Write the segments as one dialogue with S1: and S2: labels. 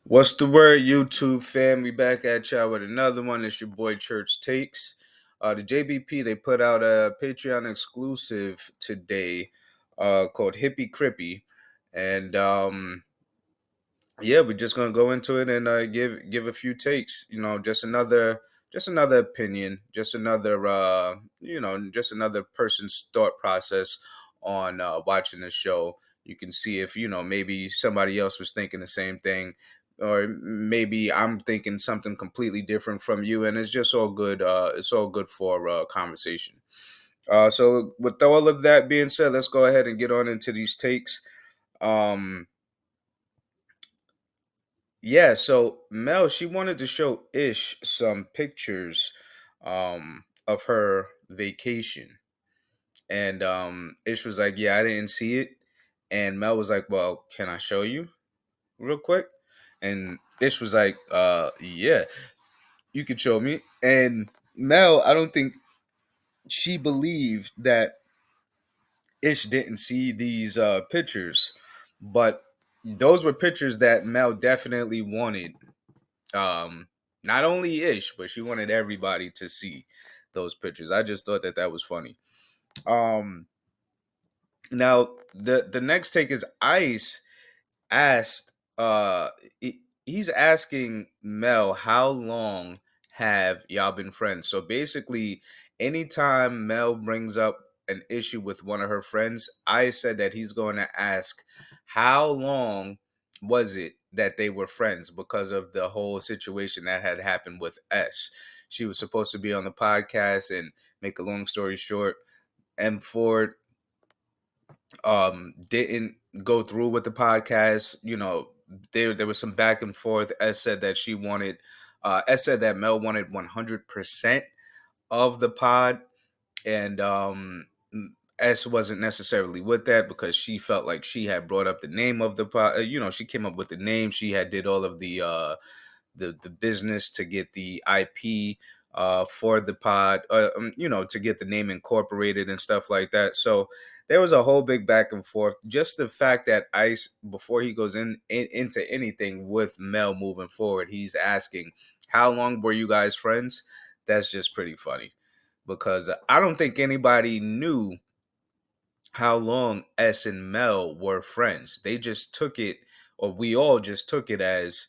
S1: What's the word, YouTube fam? We back at y'all with another one. It's your boy Church Takes. The JBP they put out a Patreon exclusive today, called HIPPY CRIPPY, and yeah, we're just gonna go into it and give a few takes. Just another opinion, just another just another person's thought process on watching the show. You can see if maybe somebody else was thinking the same thing, or maybe I'm thinking something completely different from you, and it's just all good. It's all good for conversation. So with all of that being said, let's go ahead and get on into these takes. Um, Yeah, so Mel, she wanted to show Ish some pictures of her vacation. And Ish was like, "Yeah, I didn't see it." And Mel was like, "Well, can I show you real quick?" And Ish was like, yeah, you could show me." And Mel, I don't think she believed that Ish didn't see these pictures, but those were pictures that Mel definitely wanted. um Not only Ish, but she wanted everybody to see those pictures. I just thought that that was funny. um Now the next take is Ice asked, he's asking Mel, how long have y'all been friends? So basically, anytime Mel brings up an issue with one of her friends, I said that he's going to ask, how long was it that they were friends, because of the whole situation that had happened with S. She was supposed to be on the podcast, and make a long story short, M Ford didn't go through with the podcast. There was some back and forth. S said that she wanted S said that Mel wanted 100% of the pod, and S wasn't necessarily with that, because she felt like she had brought up the name of the pod. She came up with the name. She had did all of the business to get the IP for the pod, to get the name incorporated and stuff like that. So there was a whole big back and forth. Just the fact that Ice, before he goes into anything with Mel moving forward, he's asking, how long were you guys friends? That's just pretty funny, because I don't think anybody knew how long S and Mel were friends. They just took it, or we all just took it as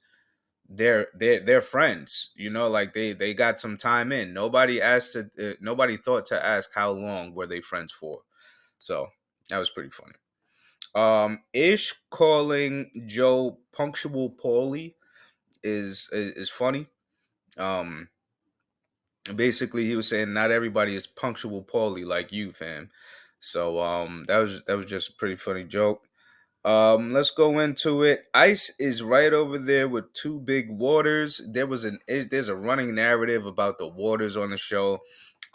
S1: they're friends. Like they got some time in. Nobody thought to ask how long were they friends for. So that was pretty funny. Ish calling Joe punctual Paulie is funny. um Basically, he was saying not everybody is punctual Paulie like you, fam. So that was just a pretty funny joke. Let's go into it. Ice is right over there with two big waters. There's a running narrative about the waters on the show.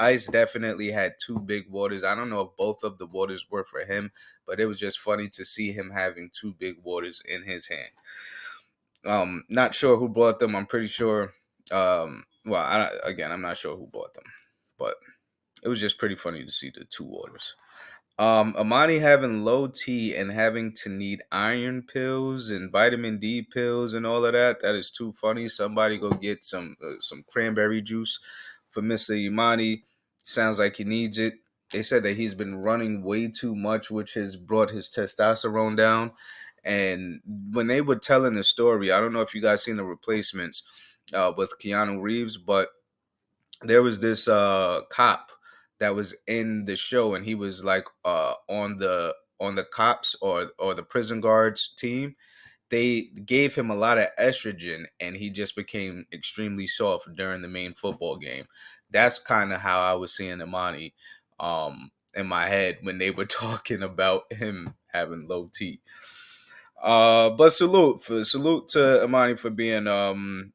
S1: Ice definitely had two big waters. I don't know if both of the waters were for him, but it was just funny to see him having two big waters in his hand. Not sure who bought them. I'm pretty sure. Well, again, I'm not sure who bought them, but it was just pretty funny to see the two waters. Amani having low T and having to need iron pills and vitamin D pills and all of that. That is too funny. Somebody go get some cranberry juice for Mr. Imani. Sounds like he needs it. They said that he's been running way too much, which has brought his testosterone down. And when they were telling the story, I don't know if you guys seen the replacements with Keanu Reeves, but there was this cop that was in the show, and he was like on the cops or the prison guards team. They gave him a lot of estrogen, and he just became extremely soft during the main football game. That's kind of how I was seeing Imani in my head when they were talking about him having low T. But salute to Imani for being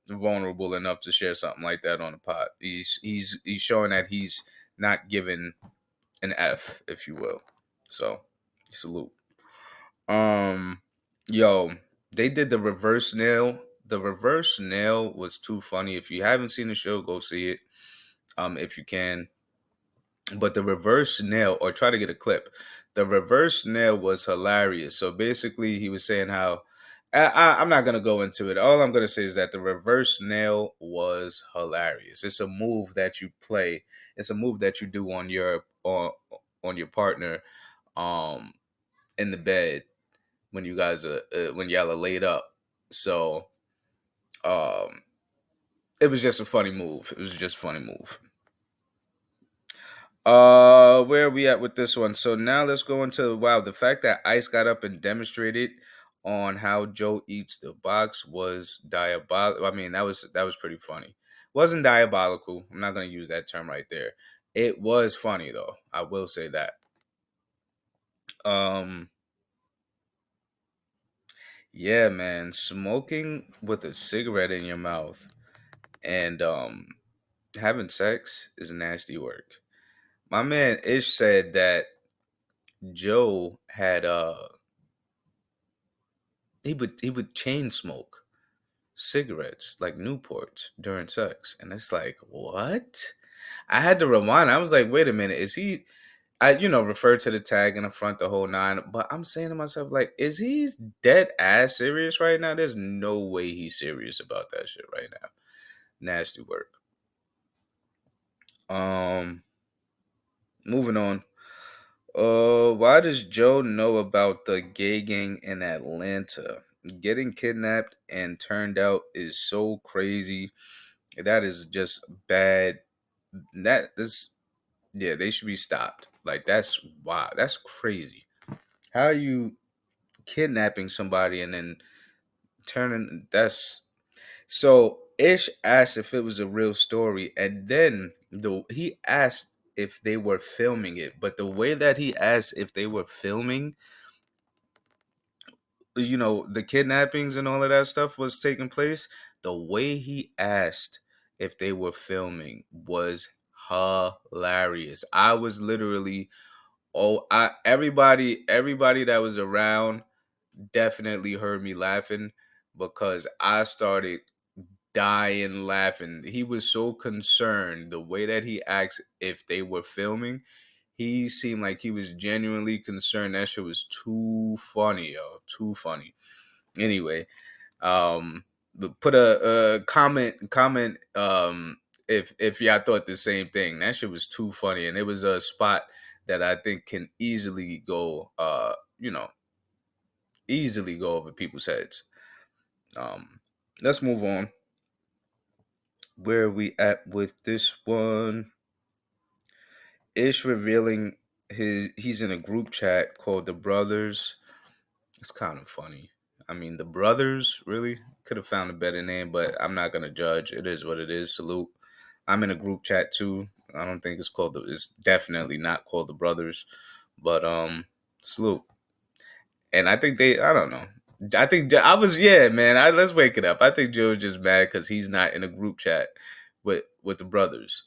S1: vulnerable enough to share something like that on the pod. He's showing that he's not given an F, if you will. So salute. Um, Yo, they did the reverse nail. The reverse nail was too funny. If you haven't seen the show, go see it. If you can. But the reverse nail, or try to get a clip. The reverse nail was hilarious. So basically, he was saying how I'm not gonna go into it. All I'm gonna say is that the reverse nail was hilarious. It's a move that you play. It's a move that you do on your partner, um, in the bed when you guys are when y'all are laid up. So, um, it was just a funny move. It was just a funny move. Where are we at with this one? So now let's go into, wow, the fact that Ice got up and demonstrated on how Joe eats the box was diabolical. I mean, that was pretty funny. Wasn't diabolical. I'm not gonna use that term right there. It was funny though. I will say that. Um, yeah, man, smoking with a cigarette in your mouth and having sex is nasty work. My man Ish said that Joe had he would chain smoke cigarettes like Newports during sex, and it's like, what? I had to rewind. I was like, wait a minute, is he? I referred to the tag in the front the whole nine, but I'm saying to myself, like, is he dead ass serious right now? There's no way he's serious about that shit right now. Nasty work. Um, moving on. Why does Joe know about the gay gang in Atlanta? Getting kidnapped and turned out is so crazy. That is just bad. That is, yeah, they should be stopped. Like, that's wow, that's crazy. How are you kidnapping somebody and then turning? That's so. Ish asked if it was a real story, and then he asked if they were filming it. But the way that he asked if they were filming, the kidnappings and all of that stuff was taking place, the way he asked if they were filming was hilarious. I was literally, oh, I everybody that was around definitely heard me laughing because I started dying laughing. He was so concerned the way that he asked if they were filming. He seemed like he was genuinely concerned. That shit was too funny, yo. Too funny. Anyway, but put a comment if y'all thought the same thing. That shit was too funny, and it was a spot that I think can easily go over people's heads. Um, let's move on. Where are we at with this one? Ish revealing he's in a group chat called the Brothers. It's kind of funny. I mean, the Brothers really could have found a better name, but I'm not gonna judge. It is what it is. Salute. I'm in a group chat too. I don't think it's called the. It's definitely not called the Brothers, but salute. And I think they. I don't know. I think I was, yeah, man. Let's wake it up. I think Joe's just mad because he's not in a group chat with the Brothers.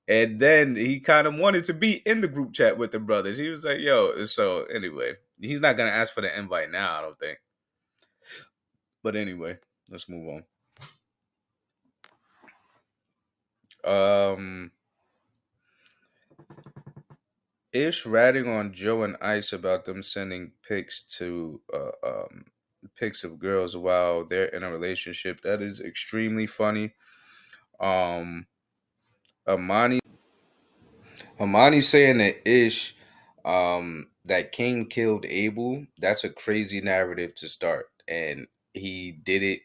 S1: And then he kind of wanted to be in the group chat with the Brothers. He was like, "Yo." So anyway, he's not gonna ask for the invite now. I don't think. But anyway, let's move on. Ish ratting on Joe and Ice about them sending pics of girls while they're in a relationship. That is extremely funny. Um, Amani Amani saying that Ish, that Cain killed Abel. That's a crazy narrative to start, and he did it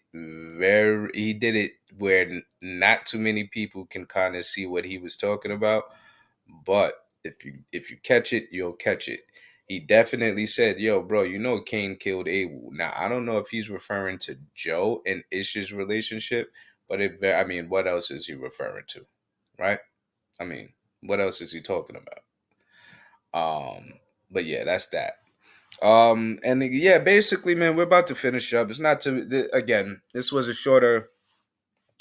S1: where not too many people can kind of see what he was talking about. But if you catch it, you'll catch it. He definitely said, "Yo, bro, Cain killed Abel." Now I don't know if he's referring to Joe and Ish's relationship, but I mean, what else is he referring to, right? I mean, what else is he talking about? But yeah, that's that. And yeah, basically, man, we're about to finish up. It's not again. This was a shorter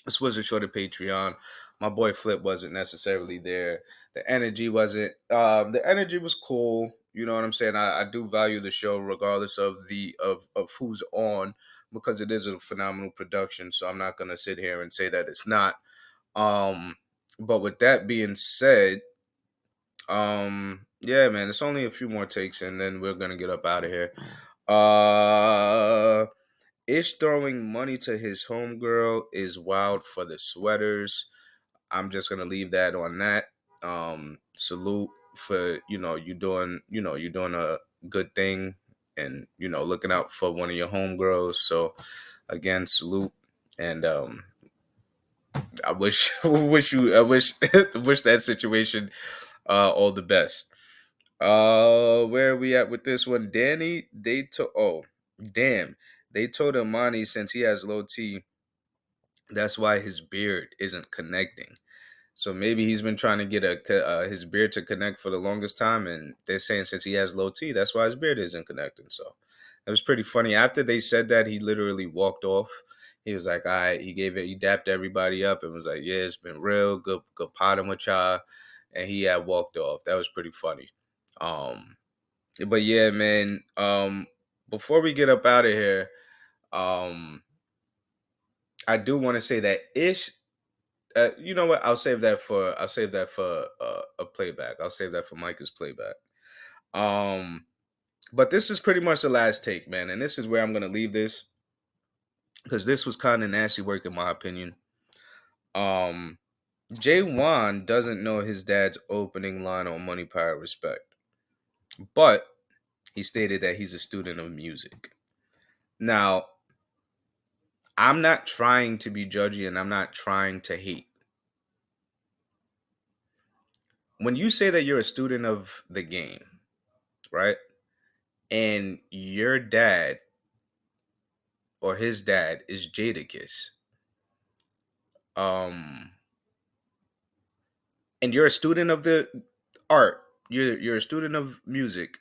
S1: Patreon. My boy Flip wasn't necessarily there. The energy wasn't. The energy was cool. You know what I'm saying? I do value the show regardless of who's on because it is a phenomenal production. So I'm not gonna sit here and say that it's not. Um, but with that being said, yeah, man, it's only a few more takes and then we're gonna get up out of here. Uh Ish throwing money to his homegirl is wild for the sweaters. I'm just gonna leave that on that. Salute for you doing a good thing, and looking out for one of your homegirls. So again, salute, and I wish wish that situation all the best. Where are we at with this one? Danny, damn. They told Imani since he has low T, that's why his beard isn't connecting. So maybe he's been trying to get his beard to connect for the longest time, and they're saying since he has low T, that's why his beard isn't connecting. So it was pretty funny. After they said that, he literally walked off. He was like, "All right," he dapped everybody up and was like, "Yeah, it's been real good potting with y'all," and he had walked off. That was pretty funny. Um, but yeah, man. Before we get up out of here, um, I do want to say that Ish. You know what? I'll save that for a playback. I'll save that for Micah's playback. Um, but this is pretty much the last take, man, and this is where I'm gonna leave this because this was kind of nasty work in my opinion. Um, Jay Wan doesn't know his dad's opening line on Money, Power, Respect, but he stated that he's a student of music. Now, I'm not trying to be judgy and I'm not trying to hate. When you say that you're a student of the game, right? And your dad or his dad is Jadakiss, um, and you're a student of the art, you're a student of music.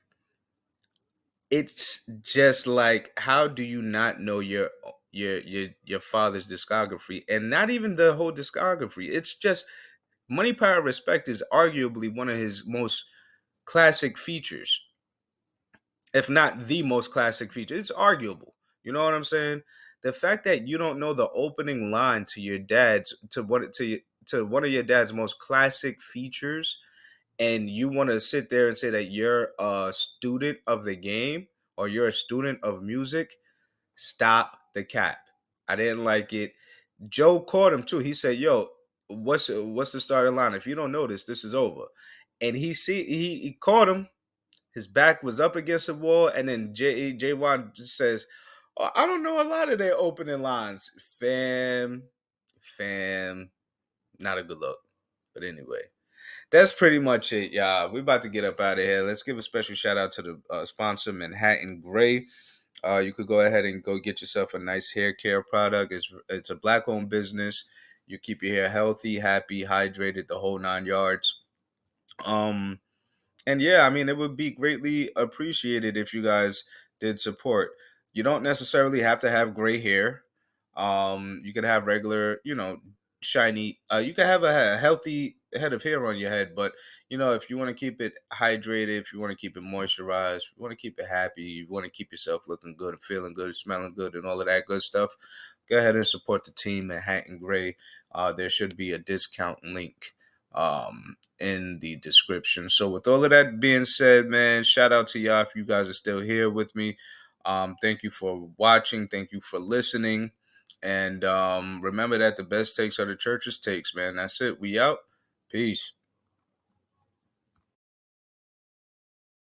S1: It's just like, how do you not know your father's discography, and not even the whole discography? It's just Money, Power, Respect is arguably one of his most classic features, if not the most classic feature. It's arguable. You know what I'm saying? The fact that you don't know the opening line to your dad's to one of your dad's most classic features, and you want to sit there and say that you're a student of the game or you're a student of music, stop the cap. I didn't like it. Joe caught him too. He said, "Yo, what's the starting line? If you don't know this, this is over." And he caught him. His back was up against the wall, and then J Wan just says, "Oh, I don't know a lot of their opening lines." Fam, not a good look. But anyway, that's pretty much it, y'all. We're about to get up out of here. Let's give a special shout out to the sponsor, Manhattan Gray. You could go ahead and go get yourself a nice hair care product. It's a black owned business. You keep your hair healthy, happy, hydrated, the whole 9 yards. Um, and yeah, I mean, it would be greatly appreciated if you guys did support. You don't necessarily have to have gray hair. You could have regular, shiny. You could have a healthy head of hair on your head, but if you want to keep it hydrated, if you want to keep it moisturized, if you want to keep it happy, you want to keep yourself looking good and feeling good, smelling good, and all of that good stuff, go ahead and support the team at Hatton Gray. There should be a discount link in the description. So with all of that being said, man, shout out to y'all if you guys are still here with me. Thank you for watching. Thank you for listening. And remember that the best takes are the church's takes, man. That's it. We out. Peace.